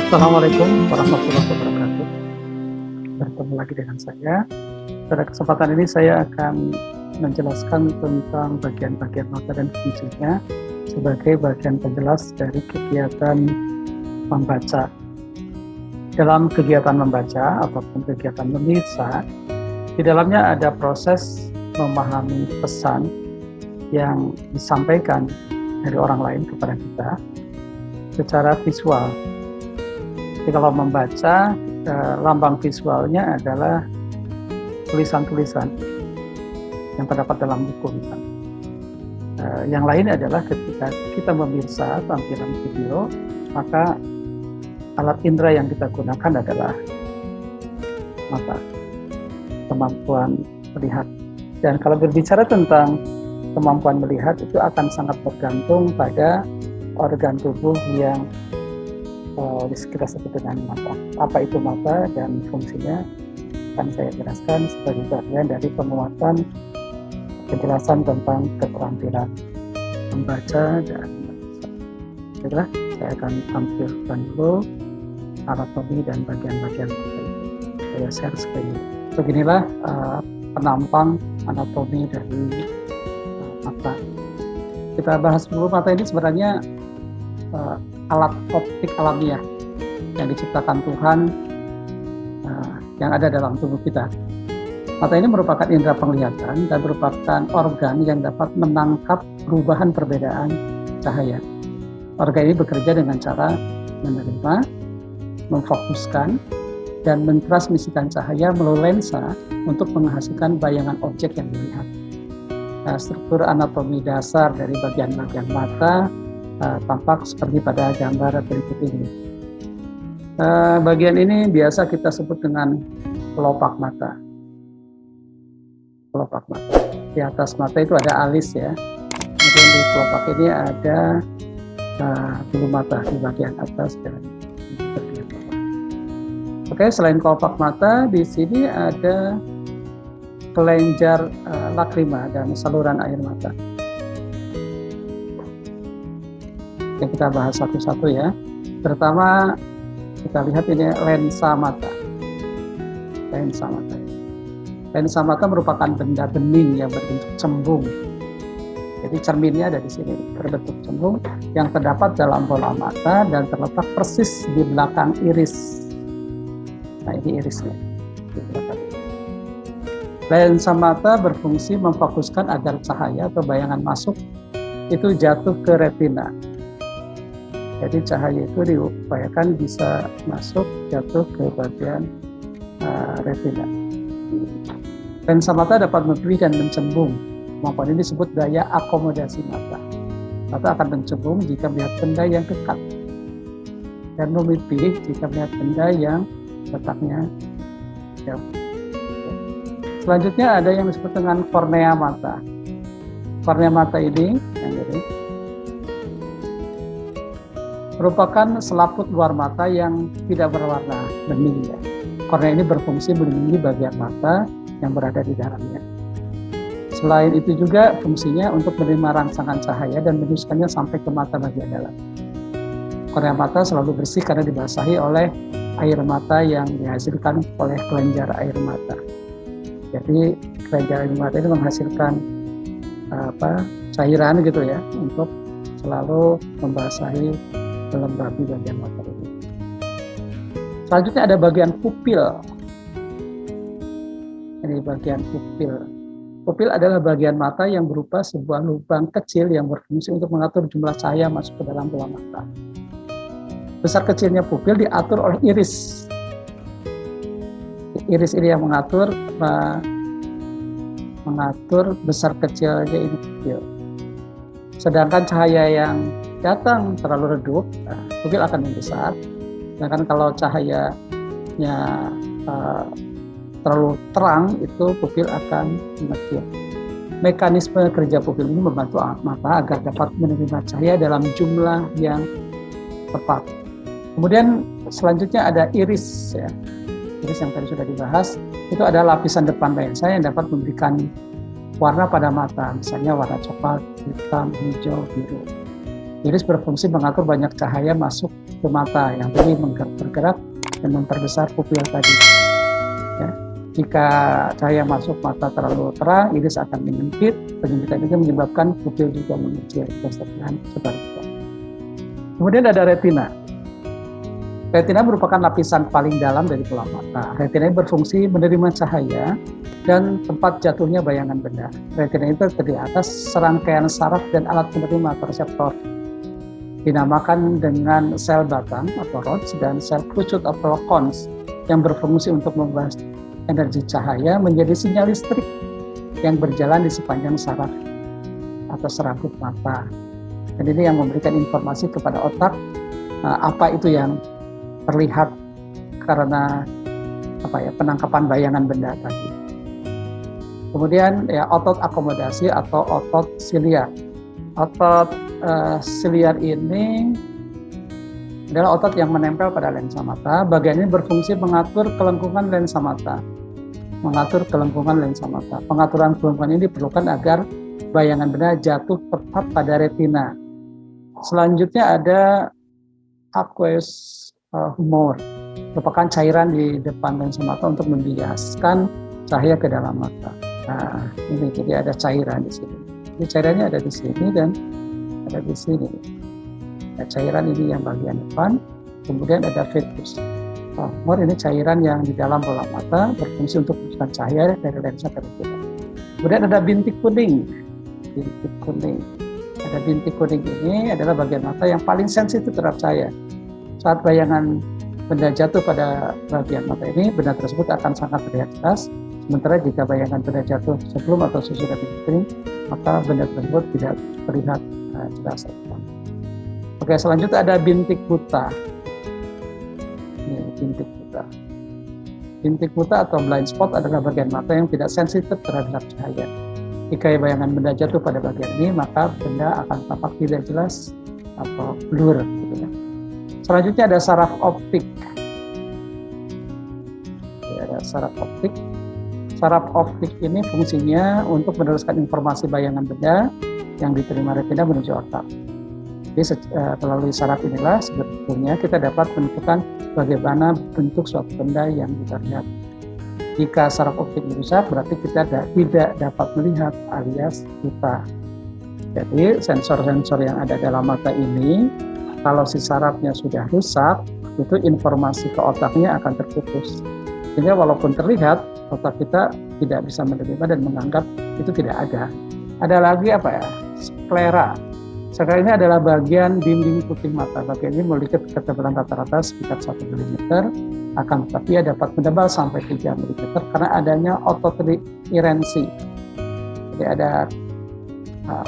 Assalamualaikum warahmatullahi wabarakatuh. Bertemu lagi dengan saya. Pada kesempatan ini saya akan menjelaskan tentang bagian-bagian mata dan fungsinya sebagai bagian penjelas dari kegiatan membaca. Dalam kegiatan membaca ataupun kegiatan memirsa, di dalamnya ada proses memahami pesan yang disampaikan dari orang lain kepada kita secara visual. Jadi kalau membaca, lambang visualnya adalah tulisan-tulisan yang terdapat dalam buku misalnya. Yang lain adalah ketika kita memirsa tampilan video, maka alat indera yang kita gunakan adalah mata, kemampuan melihat. Dan kalau berbicara tentang kemampuan melihat, itu akan sangat bergantung pada organ tubuh yang kita sebut dengan mata. Apa itu mata dan fungsinya akan saya jelaskan sebagai bagian dari penguatan penjelasan tentang keterampilan membaca dan menulis. Baiklah, saya akan tampilkan dulu anatomi dan bagian-bagian mata itu. Saya share screen. Beginilah penampang anatomi dari mata. Kita bahas dulu, mata ini sebenarnya alat optik alamiah yang diciptakan Tuhan yang ada dalam tubuh kita. Mata ini merupakan indera penglihatan dan merupakan organ yang dapat menangkap perubahan perbedaan cahaya. Organ ini bekerja dengan cara menerima, memfokuskan, dan mentransmisikan cahaya melalui lensa untuk menghasilkan bayangan objek yang dilihat. Struktur anatomi dasar dari bagian-bagian mata tampak seperti pada gambar berikut ini. Bagian ini biasa kita sebut dengan kelopak mata. Kelopak mata. Di atas mata itu ada alis ya. Kemudian di kelopak ini ada bulu mata di bagian atas dan di bagian bawah. Oke, selain kelopak mata, di sini ada kelenjar lakrima dan saluran air mata. Yang kita bahas satu-satu ya. Pertama kita lihat ini lensa mata. Lensa mata. Lensa mata merupakan benda bening yang berbentuk cembung. Jadi cerminnya ada di sini berbentuk cembung yang terdapat dalam bola mata dan terletak persis di belakang iris. Nah ini irisnya. Di belakang. Lensa mata berfungsi memfokuskan agar cahaya atau bayangan masuk itu jatuh ke retina. Jadi cahaya itu diupayakan bisa masuk, jatuh ke bagian retina. Lensa mata dapat memilih dan mencembung. Kemampuan ini disebut daya akomodasi mata. Mata akan mencembung jika melihat benda yang dekat dan memilih jika melihat benda yang letaknya jauh. Selanjutnya ada yang disebut dengan kornea mata. Kornea mata ini, yang ini, merupakan selaput luar mata yang tidak berwarna bening. Ya. Kornea ini berfungsi melindungi bagian mata yang berada di dalamnya. Selain itu juga fungsinya untuk menerima rangsangan cahaya dan menusukkannya sampai ke mata bagian dalam. Kornea mata selalu bersih karena dibasahi oleh air mata yang dihasilkan oleh kelenjar air mata. Jadi kelenjar air mata ini menghasilkan cairan gitu ya untuk selalu membasahi melembabi bagian mata ini. Selanjutnya ada bagian pupil. Ini bagian pupil. Pupil adalah bagian mata yang berupa sebuah lubang kecil yang berfungsi untuk mengatur jumlah cahaya masuk ke dalam bola mata. Besar kecilnya pupil diatur oleh iris. Iris ini yang mengatur besar kecilnya ini pupil. Sedangkan cahaya yang datang terlalu redup, pupil akan membesar. Sedangkan kalau cahayanya terlalu terang, itu pupil akan mengecil. Mekanisme kerja pupil ini membantu mata agar dapat menerima cahaya dalam jumlah yang tepat. Kemudian selanjutnya ada iris ya. Iris yang tadi sudah dibahas, itu adalah lapisan depan lensa yang dapat memberikan warna pada mata, misalnya warna coklat, hitam, hijau, biru. Iris berfungsi mengatur banyak cahaya masuk ke mata yang tadi bergerak dan memperbesar pupil tadi. Ya. Jika cahaya masuk mata terlalu terang, iris akan menyempit. Penyempitan itu menyebabkan pupil juga mengecil dan sebaliknya. Kemudian ada retina. Retina merupakan lapisan paling dalam dari bola mata. Retina berfungsi menerima cahaya dan tempat jatuhnya bayangan benda. Retina itu terdiri atas serangkaian saraf dan alat penerima atau reseptor. Dinamakan dengan sel batang atau rods dan sel kerucut atau cones yang berfungsi untuk membawa energi cahaya menjadi sinyal listrik yang berjalan di sepanjang saraf atau serabut mata. Dan ini yang memberikan informasi kepada otak apa itu yang terlihat karena penangkapan bayangan benda tadi. Kemudian otot akomodasi atau otot siliar. Otot siliar ini adalah otot yang menempel pada lensa mata. Bagian ini berfungsi mengatur kelengkungan lensa mata. Pengaturan kelengkungan ini diperlukan agar bayangan benda jatuh tepat pada retina. Selanjutnya ada aqueous humor, merupakan cairan di depan lensa mata untuk membiaskan cahaya ke dalam mata. Nah, ini jadi ada cairan di sini. Ini cairannya ada di sini dan ada di sini. Nah, cairan ini yang bagian depan, kemudian ada fetus. Humor ini cairan yang di dalam bola mata berfungsi untuk memberikan cahaya dari lensa ke retina. Kemudian ada bintik kuning. Ada bintik kuning ini adalah bagian mata yang paling sensitif terhadap cahaya. Saat bayangan benda jatuh pada bagian mata ini, benda tersebut akan sangat terlihat jelas. Sementara jika bayangan benda jatuh sebelum atau sesudah bintik kuning, maka benda tersebut tidak terlihat jelas. Oke, selanjutnya ada bintik buta. Ini bintik buta. Bintik buta atau blind spot adalah bagian mata yang tidak sensitif terhadap cahaya. Jika bayangan benda jatuh pada bagian ini, maka benda akan tampak tidak jelas atau blur. Gitu ya. Selanjutnya ada saraf optik. Ada saraf optik. Saraf optik ini fungsinya untuk meneruskan informasi bayangan benda yang diterima retina menuju otak. Jadi melalui saraf inilah sebetulnya kita dapat menentukan bagaimana bentuk suatu benda yang kita lihat. Jika saraf optik rusak, berarti kita tidak dapat melihat alias buta. Jadi sensor-sensor yang ada dalam mata ini, kalau si sarafnya sudah rusak, itu informasi ke otaknya akan terputus. Sehingga walaupun terlihat, otak kita tidak bisa menerima dan menganggap itu tidak ada. Ada lagi sklera. Sklera ini adalah bagian dinding putih mata. Bagian ini memiliki ketebalan rata-rata sekitar 1 mm, akan tetapi ia dapat menebal sampai 3 mm karena adanya otot irensi. Jadi ada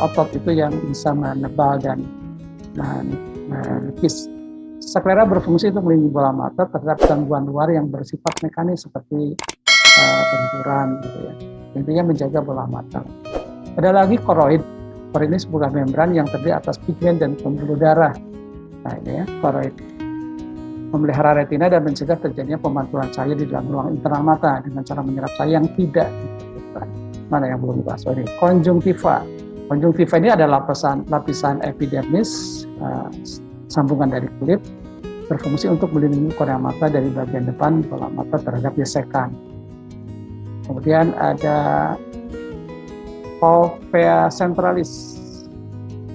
otot itu yang bisa menebal dan menipis. Sklera berfungsi untuk melindungi bola mata terhadap gangguan luar yang bersifat mekanis seperti benturan, gitu ya. Intinya menjaga bola mata. Ada lagi koroid. Koroid ini sebuah membran yang terdiri atas pigmen dan pembuluh darah. Nah ini ya, koroid. Memelihara retina dan mencegah terjadinya pemantulan cahaya di dalam ruang internal mata dengan cara menyerap cahaya yang tidak diperlukan. Mana yang belum dibahas? Ini konjungtiva. Konjungtiva ini adalah lapisan epidermis, sambungan dari kulit, berfungsi untuk melindungi kornea mata dari bagian depan bola mata terhadap gesekan. Kemudian ada fovea centralis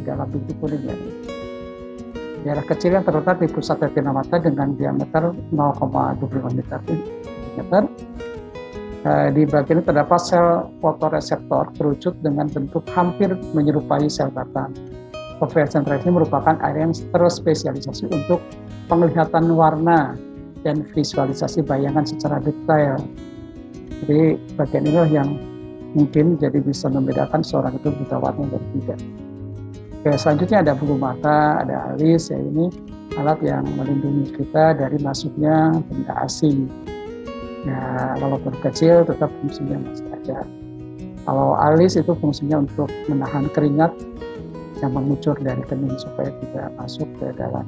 dalam bintik kuning ini. Daerah kecil yang terletak di pusat retina mata dengan diameter 0,25 mm. Di bagian ini terdapat sel fotoreseptor kerucut dengan bentuk hampir menyerupai sel batang. Fovea centralis ini merupakan area yang terspesialisasi untuk penglihatan warna dan visualisasi bayangan secara detail. Jadi bagian inilah yang mungkin jadi bisa membedakan seorang itu buta warna dari tidak. Oke, selanjutnya ada bulu mata, ada alis, ya ini alat yang melindungi kita dari masuknya benda asing. Ya, walaupun kecil tetap fungsinya masih ada. Kalau alis itu fungsinya untuk menahan keringat yang mengucur dari kening supaya tidak masuk ke dalam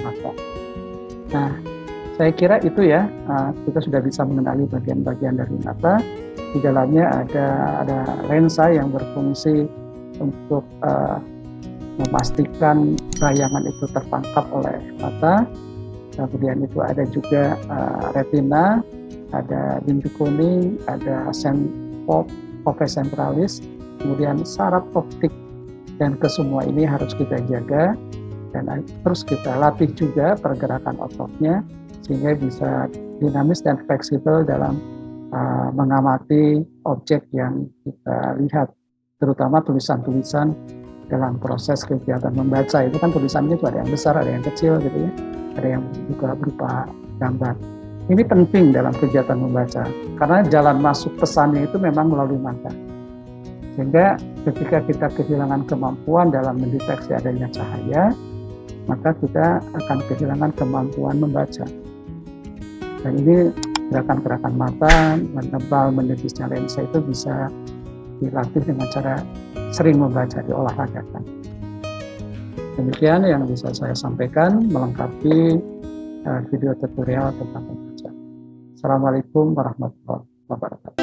mata. Nah, saya kira itu ya, kita sudah bisa mengenali bagian-bagian dari mata. Di dalamnya ada lensa yang berfungsi untuk memastikan bayangan itu tertangkap oleh mata. Kemudian itu ada juga retina, ada bintu kuning, ada fovea centralis, kemudian saraf optik, dan kesemua ini harus kita jaga dan terus kita latih juga pergerakan ototnya sehingga bisa dinamis dan fleksibel dalam mengamati objek yang kita lihat, terutama tulisan-tulisan dalam proses kegiatan membaca. Itu kan tulisannya juga ada yang besar, ada yang kecil gitu ya, ada yang juga berupa gambar. Ini penting dalam kegiatan membaca karena jalan masuk pesannya itu memang melalui mata, sehingga ketika kita kehilangan kemampuan dalam mendeteksi adanya cahaya, maka kita akan kehilangan kemampuan membaca. Dan ini gerakan-gerakan mata, menebal, menipisnya lensa itu bisa dilatih dengan cara sering membaca, diolahragakan. Demikian yang bisa saya sampaikan melengkapi video tutorial tentang membaca. Assalamualaikum warahmatullahi wabarakatuh.